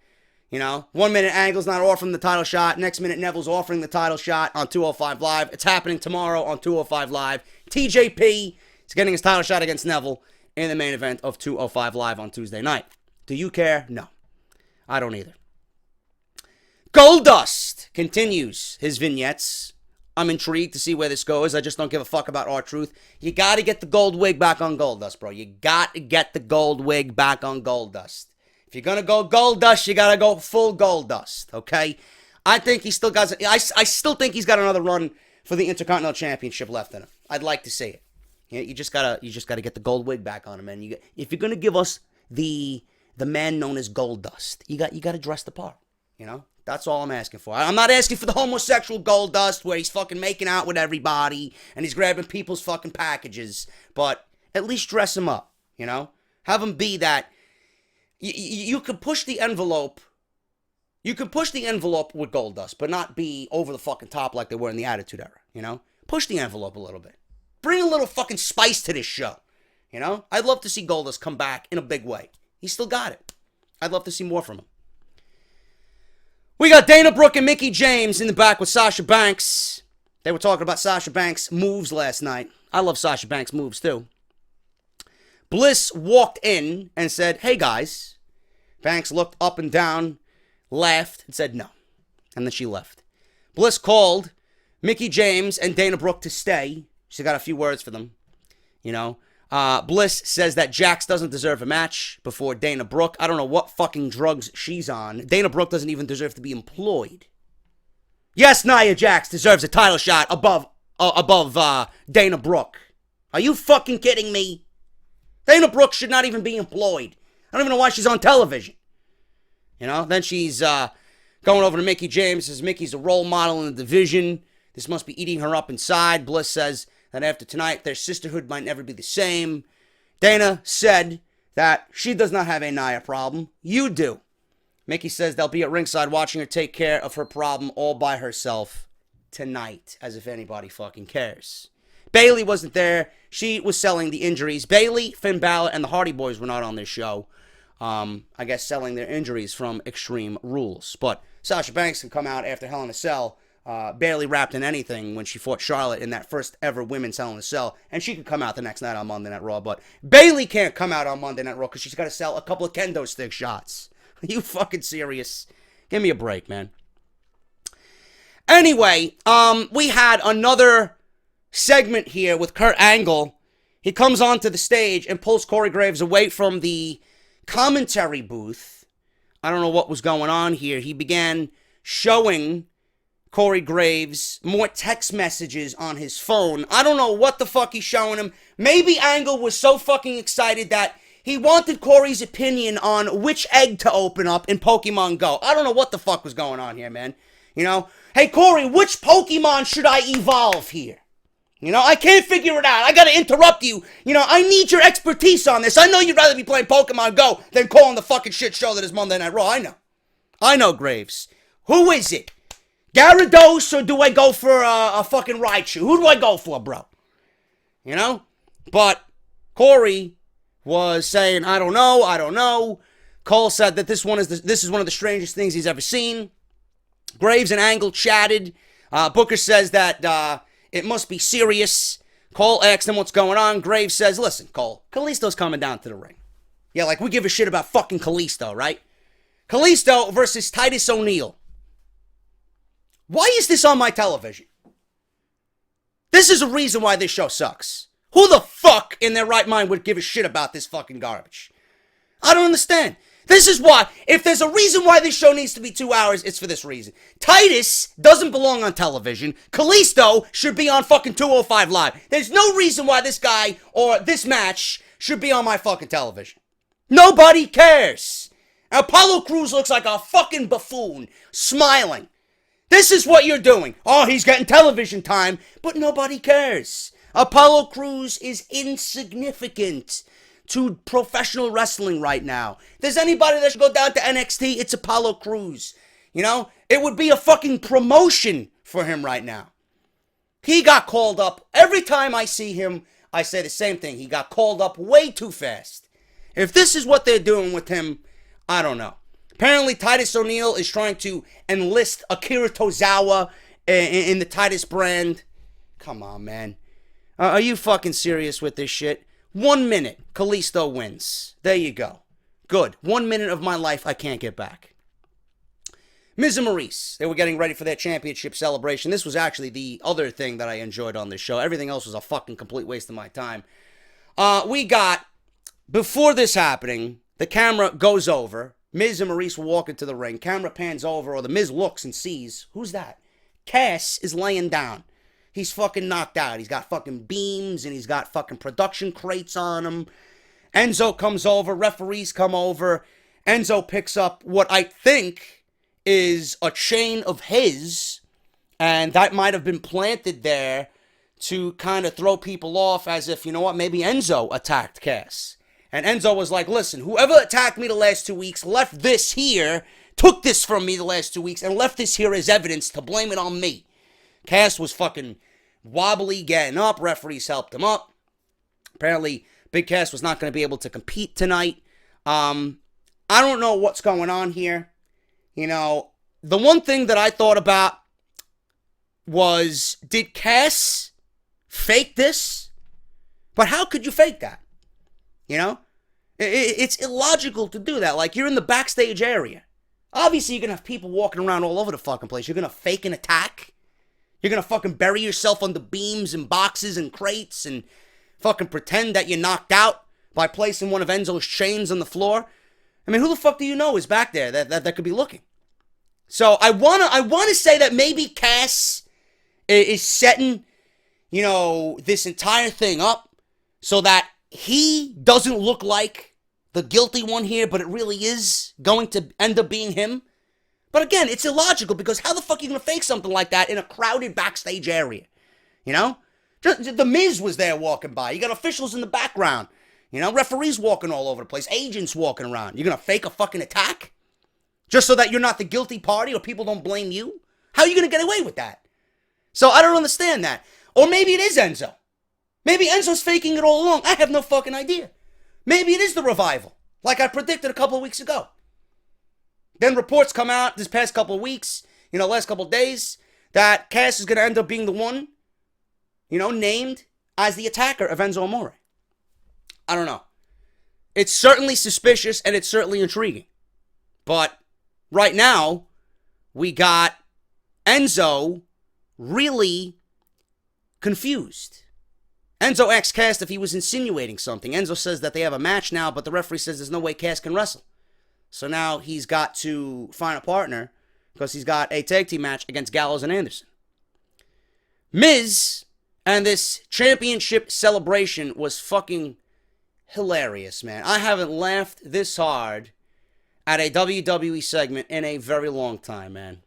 1 minute Angle's not offering the title shot. Next minute Neville's offering the title shot on 205 Live. It's happening tomorrow on 205 Live. TJP is getting his title shot against Neville in the main event of 205 Live on Tuesday night. Do you care? No. I don't either. Goldust continues his vignettes. I'm intrigued to see where this goes. I just don't give a fuck about R-Truth. You got to get the gold wig back on Goldust, bro. You got to get the gold wig back on Goldust. If you're going to go Goldust, you got to go full Goldust, okay? I think he still got... I still think he's got another run for the Intercontinental Championship left in him. I'd like to see it. You just gotta get the gold wig back on him, man. If you're going to give us the man known as Goldust, you got to dress the part, That's all I'm asking for. I'm not asking for the homosexual gold dust where he's fucking making out with everybody and he's grabbing people's fucking packages. But at least dress him up, you know? Have him be that. You could push the envelope. You could push the envelope with gold dust, but not be over the fucking top like they were in the Attitude Era, you know? Push the envelope a little bit. Bring a little fucking spice to this show, you know? I'd love to see Goldust come back in a big way. He's still got it. I'd love to see more from him. We got Dana Brooke and Mickie James in the back with Sasha Banks. They were talking about Sasha Banks' moves last night. I love Sasha Banks' moves too. Bliss walked in and said, "Hey guys." Banks looked up and down, laughed, and said no. And then she left. Bliss called Mickie James and Dana Brooke to stay. She got a few words for them, you know. Bliss says that Jax doesn't deserve a match before Dana Brooke. I don't know what fucking drugs she's on. Dana Brooke doesn't even deserve to be employed. Yes, Nia Jax deserves a title shot above Dana Brooke. Are you fucking kidding me? Dana Brooke should not even be employed. I don't even know why she's on television. You know, then she's going over to Mickie James, says Mickey's a role model in the division. This must be eating her up inside. Bliss says that after tonight, their sisterhood might never be the same. Dana said that she does not have a Nia problem. You do. Mickie says they'll be at ringside watching her take care of her problem all by herself tonight, as if anybody fucking cares. Bayley wasn't there. She was selling the injuries. Bayley, Finn Balor, and the Hardy Boys were not on this show. I guess selling their injuries from Extreme Rules. But Sasha Banks can come out after Hell in a Cell, barely wrapped in anything when she fought Charlotte in that first ever women's Hell in a Cell, and she could come out the next night on Monday Night Raw. But Bayley can't come out on Monday Night Raw because she's got to sell a couple of kendo stick shots. Are you fucking serious? Give me a break, man. Anyway, we had another segment here with Kurt Angle. He comes onto the stage and pulls Corey Graves away from the commentary booth. I don't know what was going on here. He began showing Corey Graves more text messages on his phone. I don't know what the fuck he's showing him. Maybe Angle was so fucking excited that he wanted Corey's opinion on which egg to open up in Pokemon Go. I don't know what the fuck was going on here, man. You know? Hey, Corey, which Pokemon should I evolve here? You know, I can't figure it out. I gotta interrupt you. You know, I need your expertise on this. I know you'd rather be playing Pokemon Go than calling the fucking shit show that is Monday Night Raw. I know, Graves. Who is it? Gyarados, or do I go for a fucking Raichu? Who do I go for, bro? You know? But Corey was saying, I don't know. Cole said that this is one of the strangest things he's ever seen. Graves and Angle chatted. Booker says that it must be serious. Cole asks him what's going on. Graves says, listen, Cole, Kalisto's coming down to the ring. Yeah, like we give a shit about fucking Kalisto, right? Kalisto versus Titus O'Neil. Why is this on my television? This is a reason why this show sucks. Who the fuck in their right mind would give a shit about this fucking garbage? I don't understand. This is why, if there's a reason why this show needs to be 2 hours, it's for this reason. Titus doesn't belong on television. Kalisto should be on fucking 205 Live. There's no reason why this guy or this match should be on my fucking television. Nobody cares. Apollo Crews looks like a fucking buffoon, smiling. This is what you're doing. Oh, he's getting television time, but nobody cares. Apollo Crews is insignificant to professional wrestling right now. If there's anybody that should go down to NXT, it's Apollo Crews. You know, it would be a fucking promotion for him right now. He got called up. Every time I see him, I say the same thing. He got called up way too fast. If this is what they're doing with him, I don't know. Apparently, Titus O'Neil is trying to enlist Akira Tozawa in the Titus brand. Come on, man. Are you fucking serious with this shit? 1 minute, Kalisto wins. There you go. Good. 1 minute of my life I can't get back. Miz and Maurice, they were getting ready for their championship celebration. This was actually the other thing that I enjoyed on this show. Everything else was a fucking complete waste of my time. Before this happening, the camera goes over. Miz and Maurice walk into the ring. Camera pans over, or the Miz looks and sees, who's that? Cass is laying down. He's fucking knocked out. He's got fucking beams and he's got fucking production crates on him. Enzo comes over. Referees come over. Enzo picks up what I think is a chain of his, and that might have been planted there to kind of throw people off as if, you know what, maybe Enzo attacked Cass. And Enzo was like, listen, whoever attacked me the last 2 weeks left this here, took this from me the last 2 weeks, and left this here as evidence to blame it on me. Cass was fucking wobbly, getting up. Referees helped him up. Apparently, Big Cass was not going to be able to compete tonight. I don't know what's going on here. You know, the one thing that I thought about was, did Cass fake this? But how could you fake that? You know? It's illogical to do that. Like, you're in the backstage area. Obviously, you're going to have people walking around all over the fucking place. You're going to fake an attack. You're going to fucking bury yourself under beams and boxes and crates and fucking pretend that you're knocked out by placing one of Enzo's chains on the floor. I mean, who the fuck do you know is back there that could be looking? So I wanna say that maybe Cass is setting, you know, this entire thing up so that he doesn't look like the guilty one here, but it really is going to end up being him. But again, it's illogical because how the fuck are you gonna fake something like that in a crowded backstage area? You know? Just, the Miz was there walking by. You got officials in the background. You know, referees walking all over the place. Agents walking around. You're gonna fake a fucking attack? Just so that you're not the guilty party or people don't blame you? How are you gonna get away with that? So I don't understand that. Or maybe it is Enzo. Maybe Enzo's faking it all along. I have no fucking idea. Maybe it is the revival, like I predicted a couple of weeks ago. Then reports come out this past couple of weeks, you know, last couple of days, that Cass is gonna end up being the one, you know, named as the attacker of Enzo Amore. I don't know. It's certainly suspicious and it's certainly intriguing. But right now, we got Enzo really confused. Enzo asks Cass if he was insinuating something. Enzo says that they have a match now, but the referee says there's no way Cass can wrestle. So now he's got to find a partner because he's got a tag team match against Gallows and Anderson. Miz and this championship celebration was fucking hilarious, man. I haven't laughed this hard at a WWE segment in a very long time, man.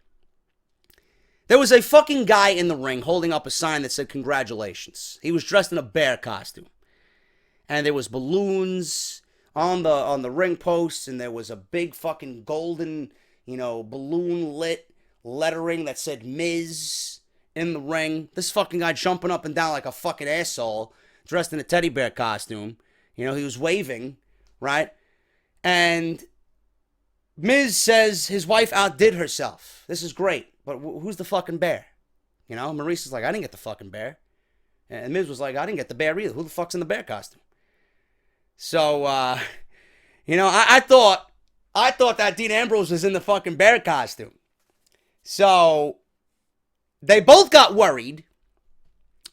There was a fucking guy in the ring holding up a sign that said congratulations. He was dressed in a bear costume. And there was balloons on the ring posts, and there was a big fucking golden, you know, balloon lit lettering that said Miz in the ring. This fucking guy jumping up and down like a fucking asshole, dressed in a teddy bear costume. You know, he was waving, right? And Miz says his wife outdid herself. This is great, but who's the fucking bear? You know, Maurice is like, I didn't get the fucking bear. And Miz was like, I didn't get the bear either. Who the fuck's in the bear costume? So, you know, I thought that Dean Ambrose was in the fucking bear costume. So, they both got worried.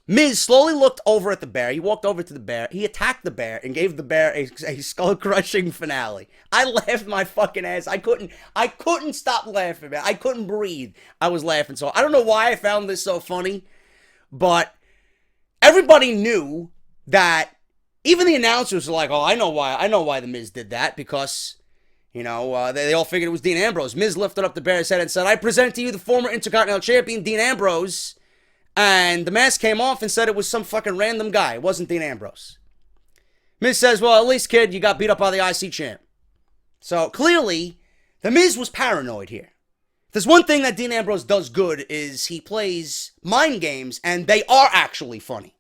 Miz slowly looked over at the bear. He walked over to the bear. He attacked the bear and gave the bear a skull-crushing finale. I laughed my fucking ass. I couldn't stop laughing, man. I couldn't breathe. I was laughing. So I don't know why I found this so funny, but everybody knew that. Even the announcers were like, oh, I know why the Miz did that, because, you know, they all figured it was Dean Ambrose. Miz lifted up the bear's head and said, I present to you the former Intercontinental Champion, Dean Ambrose. And the mask came off and said it was some fucking random guy. It wasn't Dean Ambrose. Miz says, well, at least, kid, you got beat up by the IC champ. So, clearly, the Miz was paranoid here. If there's one thing that Dean Ambrose does good is he plays mind games, and they are actually funny.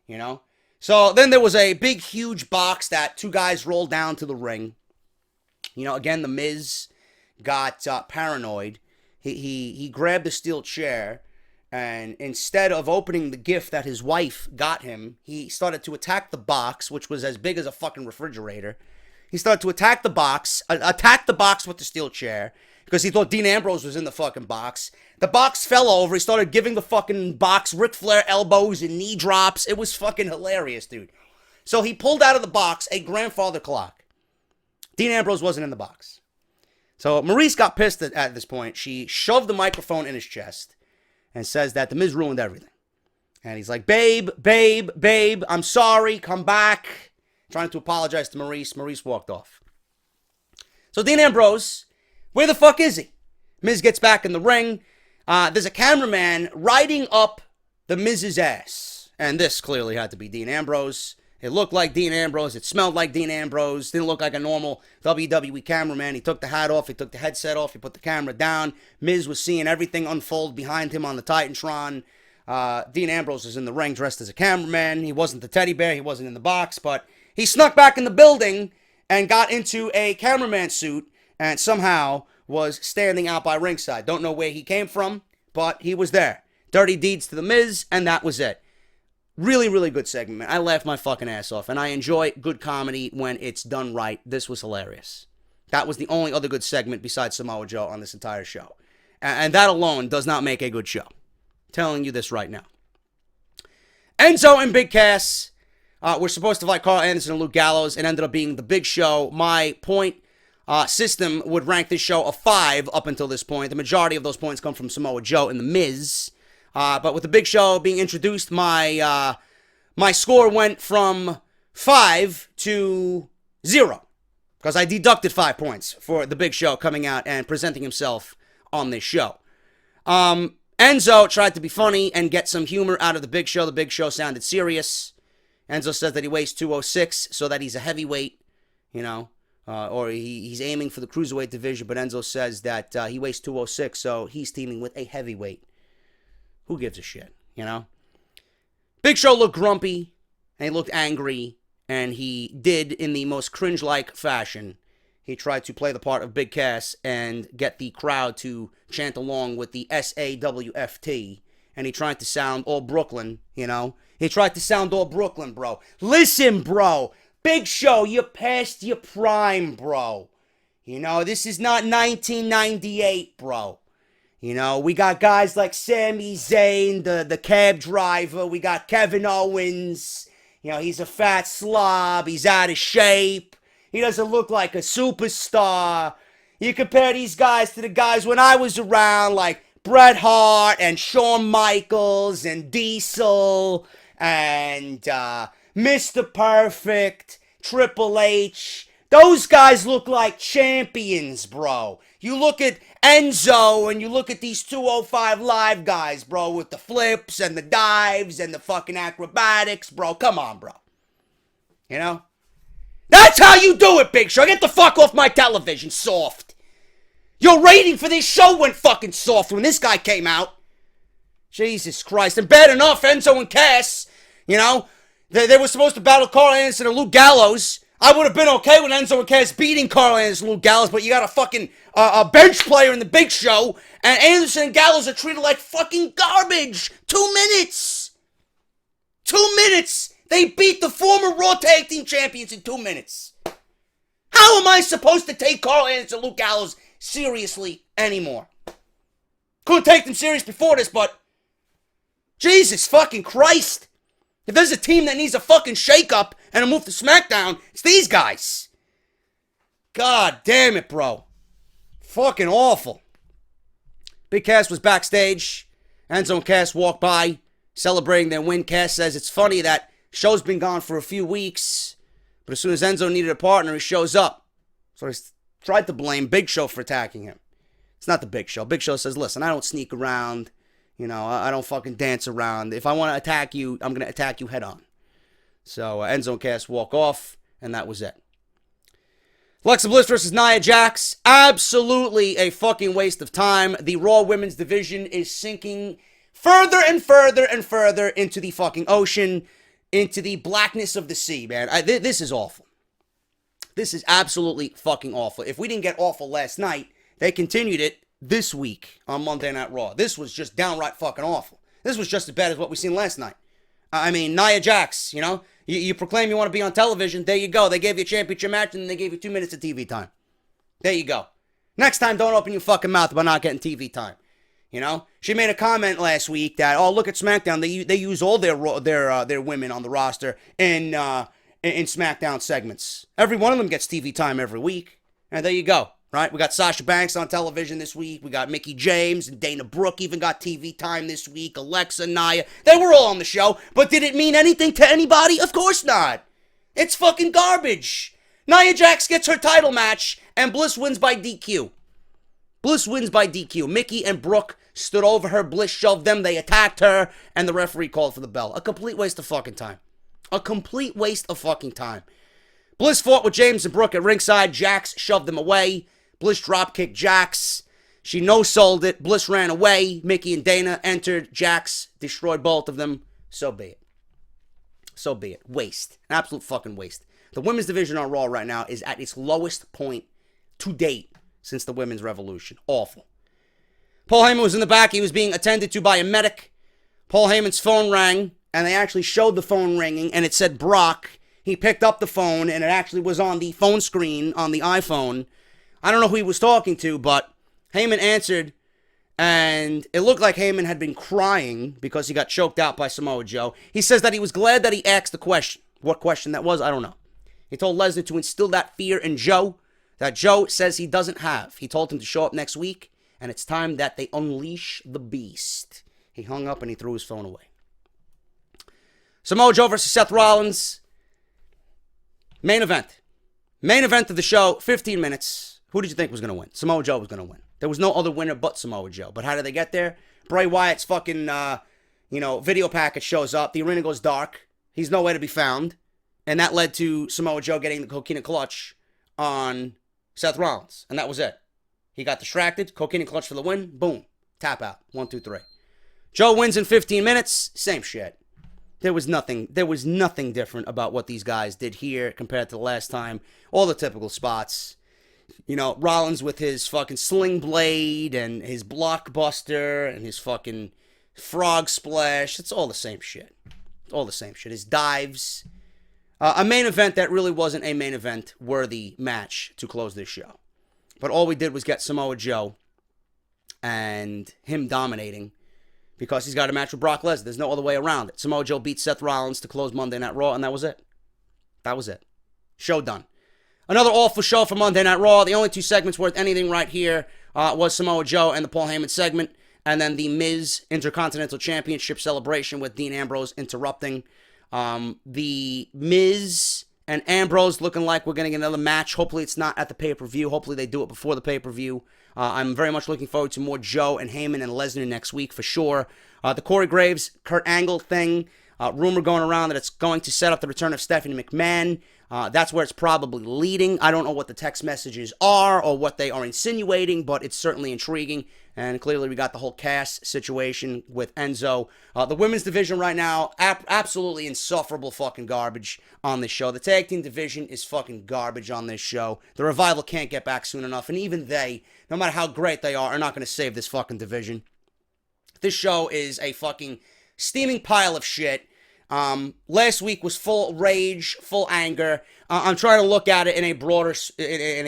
You know? So, then there was a big, huge box that two guys rolled down to the ring. You know, again, the Miz got paranoid. He grabbed a steel chair. And instead of opening the gift that his wife got him, he started to attack the box, which was as big as a fucking refrigerator. He started to attack the box with the steel chair, because he thought Dean Ambrose was in the fucking box. The box fell over. He started giving the fucking box Ric Flair elbows and knee drops. It was fucking hilarious, dude. So he pulled out of the box a grandfather clock. Dean Ambrose wasn't in the box. So Maurice got pissed at this point. She shoved the microphone in his chest and says that the Miz ruined everything. And he's like, babe, I'm sorry, come back. Trying to apologize to Maurice. Maurice walked off. So Dean Ambrose, where the fuck is he? Miz gets back in the ring. There's a cameraman riding up the Miz's ass. And this clearly had to be Dean Ambrose. It looked like Dean Ambrose. It smelled like Dean Ambrose. Didn't look like a normal WWE cameraman. He took the hat off. He took the headset off. He put the camera down. Miz was seeing everything unfold behind him on the Titantron. Dean Ambrose is in the ring dressed as a cameraman. He wasn't the teddy bear. He wasn't in the box. But he snuck back in the building and got into a cameraman suit and somehow was standing out by ringside. Don't know where he came from, but he was there. Dirty deeds to the Miz, and that was it. Really, really good segment, man. I laughed my fucking ass off, and I enjoy good comedy when it's done right. This was hilarious. That was the only other good segment besides Samoa Joe on this entire show. And that alone does not make a good show. Telling you this right now. Enzo and Big Cass were supposed to fight Carl Anderson and Luke Gallows. It ended up being the Big Show. My point system would rank this show a 5 up until this point. The majority of those points come from Samoa Joe and The Miz. But with the Big Show being introduced, my score went from 5 to 0. Because I deducted 5 points for the Big Show coming out and presenting himself on this show. Enzo tried to be funny and get some humor out of the Big Show. The Big Show sounded serious. Enzo says that he weighs 206, so that he's a heavyweight, or he's aiming for the cruiserweight division. But Enzo says that he weighs 206, so he's teaming with a heavyweight. Who gives a shit, Big Show looked grumpy, and he looked angry, and he did, in the most cringe-like fashion, he tried to play the part of Big Cass and get the crowd to chant along with the SAWFT, and he tried to sound all Brooklyn, He tried to sound all Brooklyn, bro. Listen, bro, Big Show, you're past your prime, bro. This is not 1998, bro. We got guys like Sami Zayn, the cab driver. We got Kevin Owens. He's a fat slob. He's out of shape. He doesn't look like a superstar. You compare these guys to the guys when I was around, like Bret Hart and Shawn Michaels and Diesel and Mr. Perfect, Triple H. Those guys look like champions, bro. You look at Enzo and you look at these 205 Live guys, bro, with the flips and the dives and the fucking acrobatics, bro. Come on, bro. That's how you do it, Big Show. Get the fuck off my television, soft. Your rating for this show went fucking soft when this guy came out. Jesus Christ. And bad enough, Enzo and Cass, they were supposed to battle Carl Anderson and Luke Gallows. I would have been okay with Enzo and Cass beating Carl Anderson and Luke Gallows, but you got a fucking a bench player in the Big Show, and Anderson and Gallows are treated like fucking garbage. 2 minutes. 2 minutes. They beat the former Raw Tag Team Champions in 2 minutes. How am I supposed to take Carl Anderson and Luke Gallows seriously anymore? Couldn't take them serious before this, but Jesus fucking Christ. If there's a team that needs a fucking shake-up and a move to SmackDown, it's these guys. God damn it, bro. Fucking awful. Big Cass was backstage. Enzo and Cass walked by, celebrating their win. Cass says it's funny that show's been gone for a few weeks, but as soon as Enzo needed a partner, he shows up. So he tried to blame Big Show for attacking him. It's not the Big Show. Big Show says, listen, I don't sneak around. I don't fucking dance around. If I want to attack you, I'm going to attack you head on. So Enzo and Cass walk off, and that was it. Alexa Bliss versus Nia Jax. Absolutely a fucking waste of time. The Raw Women's Division is sinking further and further and further into the fucking ocean, into the blackness of the sea, man. This is awful. This is absolutely fucking awful. If we didn't get awful last night, they continued it this week on Monday Night Raw. This was just downright fucking awful. This was just as bad as what we seen last night. I mean, Nia Jax, you proclaim you want to be on television. There you go. They gave you a championship match and they gave you 2 minutes of TV time. There you go. Next time, don't open your fucking mouth about not getting TV time. She made a comment last week that, oh, look at SmackDown. They use all their women on the roster in SmackDown segments. Every one of them gets TV time every week. And there you go. Right? We got Sasha Banks on television this week. We got Mickie James and Dana Brooke even got TV time this week. Alexa, Nia. They were all on the show. But did it mean anything to anybody? Of course not. It's fucking garbage. Nia Jax gets her title match and Bliss wins by DQ. Bliss wins by DQ. Mickey and Brooke stood over her. Bliss shoved them. They attacked her. And the referee called for the bell. A complete waste of fucking time. A complete waste of fucking time. Bliss fought with James and Brooke at ringside. Jax shoved them away. Bliss dropkicked Jax. She no-sold it. Bliss ran away. Mickey and Dana entered. Jax destroyed both of them. So be it. So be it. Waste. An absolute fucking waste. The women's division on Raw right now is at its lowest point to date since the women's revolution. Awful. Paul Heyman was in the back. He was being attended to by a medic. Paul Heyman's phone rang, and they actually showed the phone ringing, and it said Brock. He picked up the phone, and it actually was on the phone screen on the iPhone. I don't know who he was talking to, but Heyman answered, and it looked like Heyman had been crying because he got choked out by Samoa Joe. He says that he was glad that he asked the question. What question that was, I don't know. He told Lesnar to instill that fear in Joe that Joe says he doesn't have. He told him to show up next week, and it's time that they unleash the beast. He hung up and he threw his phone away. Samoa Joe versus Seth Rollins. Main event. Main event of the show, 15 minutes. Who did you think was going to win? Samoa Joe was going to win. There was no other winner but Samoa Joe. But how did they get there? Bray Wyatt's fucking, video package shows up. The arena goes dark. He's nowhere to be found. And that led to Samoa Joe getting the coquina clutch on Seth Rollins. And that was it. He got distracted. Coquina clutch for the win. Boom. Tap out. 1, 2, 3. Joe wins in 15 minutes. Same shit. There was nothing different about what these guys did here compared to the last time. All the typical spots. You know, Rollins with his fucking sling blade and his blockbuster and his fucking frog splash. It's all the same shit. All the same shit. His dives. A main event that really wasn't a main event worthy match to close this show. But all we did was get Samoa Joe and him dominating because he's got a match with Brock Lesnar. There's no other way around it. Samoa Joe beat Seth Rollins to close Monday Night Raw, and that was it. That was it. Show done. Another awful show for Monday Night Raw. The only two segments worth anything right here was Samoa Joe and the Paul Heyman segment, and then the Miz Intercontinental Championship celebration with Dean Ambrose interrupting. The Miz and Ambrose looking like we're going to get another match. Hopefully it's not at the pay-per-view. Hopefully they do it before the pay-per-view. I'm very much looking forward to more Joe and Heyman and Lesnar next week for sure. The Corey Graves, Kurt Angle thing. Rumor going around that it's going to set up the return of Stephanie McMahon. That's where it's probably leading. I don't know what the text messages are or what they are insinuating, but it's certainly intriguing. And clearly we got the whole Cass situation with Enzo. The women's division right now, absolutely insufferable fucking garbage on this show. The tag team division is fucking garbage on this show. The Revival can't get back soon enough. And even they, no matter how great they are not going to save this fucking division. This show is a fucking steaming pile of shit. Last week was full rage, full anger. I'm trying to look at it in a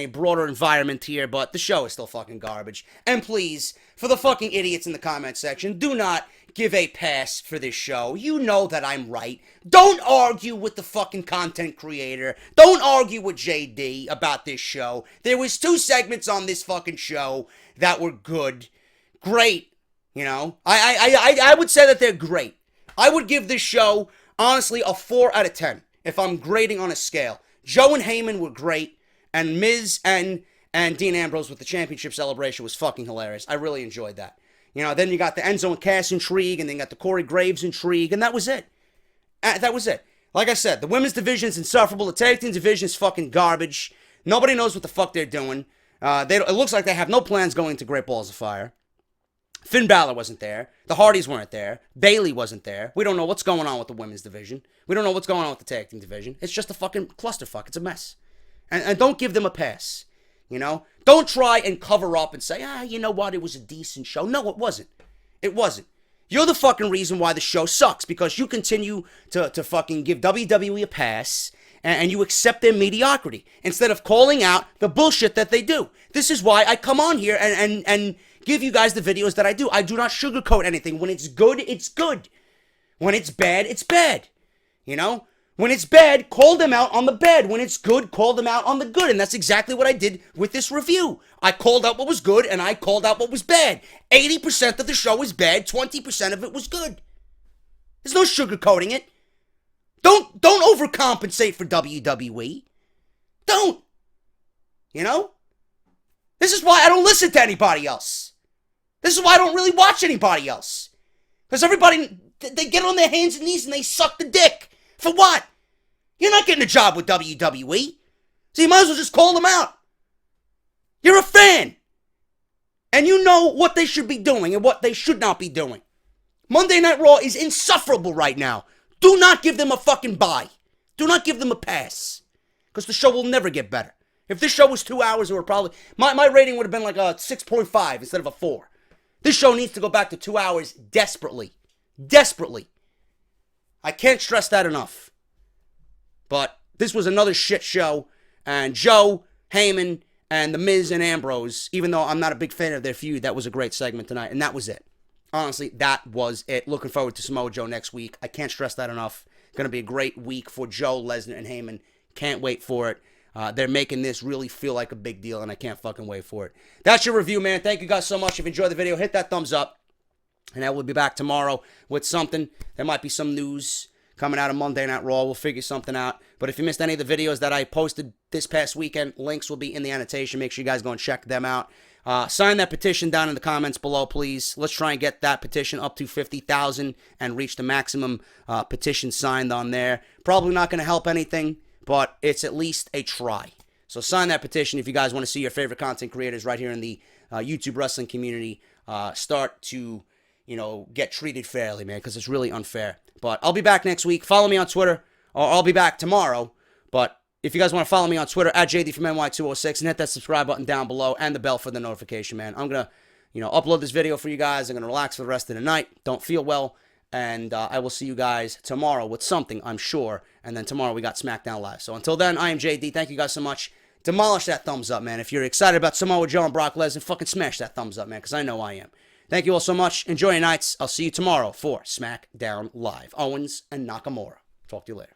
broader environment here, but the show is still fucking garbage. And please, for the fucking idiots in the comment section, do not give a pass for this show. You know that I'm right. Don't argue with the fucking content creator. Don't argue with JD about this show. There was 2 segments on this fucking show that were good. Great. You know, I would say that they're great. I would give this show, honestly, a 4 out of 10 if I'm grading on a scale. Joe and Heyman were great, and Miz and Dean Ambrose with the championship celebration was fucking hilarious. I really enjoyed that. You know, then you got the Enzo and Cass intrigue, and then you got the Corey Graves intrigue, and that was it. That was it. Like I said, the women's division's insufferable. The tag team division's fucking garbage. Nobody knows what the fuck they're doing. It looks like they have no plans going into Great Balls of Fire. Finn Balor wasn't there. The Hardys weren't there. Bayley wasn't there. We don't know what's going on with the women's division. We don't know what's going on with the tag team division. It's just a fucking clusterfuck. It's a mess. And don't give them a pass. You know? Don't try and cover up and say, you know what? It was a decent show. No, it wasn't. It wasn't. You're the fucking reason why the show sucks, because you continue to fucking give WWE a pass and you accept their mediocrity instead of calling out the bullshit that they do. This is why I come on here and give you guys the videos that I do. I do not sugarcoat anything. When it's good, it's good. When it's bad, it's bad. You know? When it's bad, call them out on the bad. When it's good, call them out on the good. And that's exactly what I did with this review. I called out what was good and I called out what was bad. 80% of the show was bad. 20% of it was good. There's no sugarcoating it. Don't overcompensate for WWE. Don't. You know? This is why I don't listen to anybody else. This is why I don't really watch anybody else. Because everybody, they get on their hands and knees and they suck the dick. For what? You're not getting a job with WWE. So you might as well just call them out. You're a fan. And you know what they should be doing and what they should not be doing. Monday Night Raw is insufferable right now. Do not give them a fucking bye. Do not give them a pass. Because the show will never get better. If this show was 2 hours, it would probably... My rating would have been like a 6.5 instead of a 4. This show needs to go back to 2 hours desperately. Desperately. I can't stress that enough. But this was another shit show. And Joe, Heyman, and The Miz and Ambrose, even though I'm not a big fan of their feud, that was a great segment tonight. And that was it. Honestly, that was it. Looking forward to Samoa Joe next week. I can't stress that enough. Going to be a great week for Joe, Lesnar, and Heyman. Can't wait for it. They're making this really feel like a big deal, and I can't fucking wait for it. That's your review, man. Thank you guys so much. If you enjoyed the video, hit that thumbs up. And I will be back tomorrow with something. There might be some news coming out of Monday Night Raw. We'll figure something out. But if you missed any of the videos that I posted this past weekend, links will be in the annotation. Make sure you guys go and check them out. Sign that petition down in the comments below, please. Let's try and get that petition up to 50,000 and reach the maximum petition signed on there. Probably not going to help anything, but it's at least a try. So sign that petition if you guys want to see your favorite content creators right here in the YouTube wrestling community start to, get treated fairly, man, because it's really unfair. But I'll be back next week. Follow me on Twitter, or I'll be back tomorrow. But if you guys want to follow me on Twitter, at JD from NY206, and hit that subscribe button down below and the bell for the notification, man. I'm going to, upload this video for you guys. I'm going to relax for the rest of the night. Don't feel well. And I will see you guys tomorrow with something, I'm sure. And then tomorrow we got SmackDown Live. So until then, I am JD. Thank you guys so much. Demolish that thumbs up, man. If you're excited about Samoa Joe and Brock Lesnar, fucking smash that thumbs up, man, because I know I am. Thank you all so much. Enjoy your nights. I'll see you tomorrow for SmackDown Live. Owens and Nakamura. Talk to you later.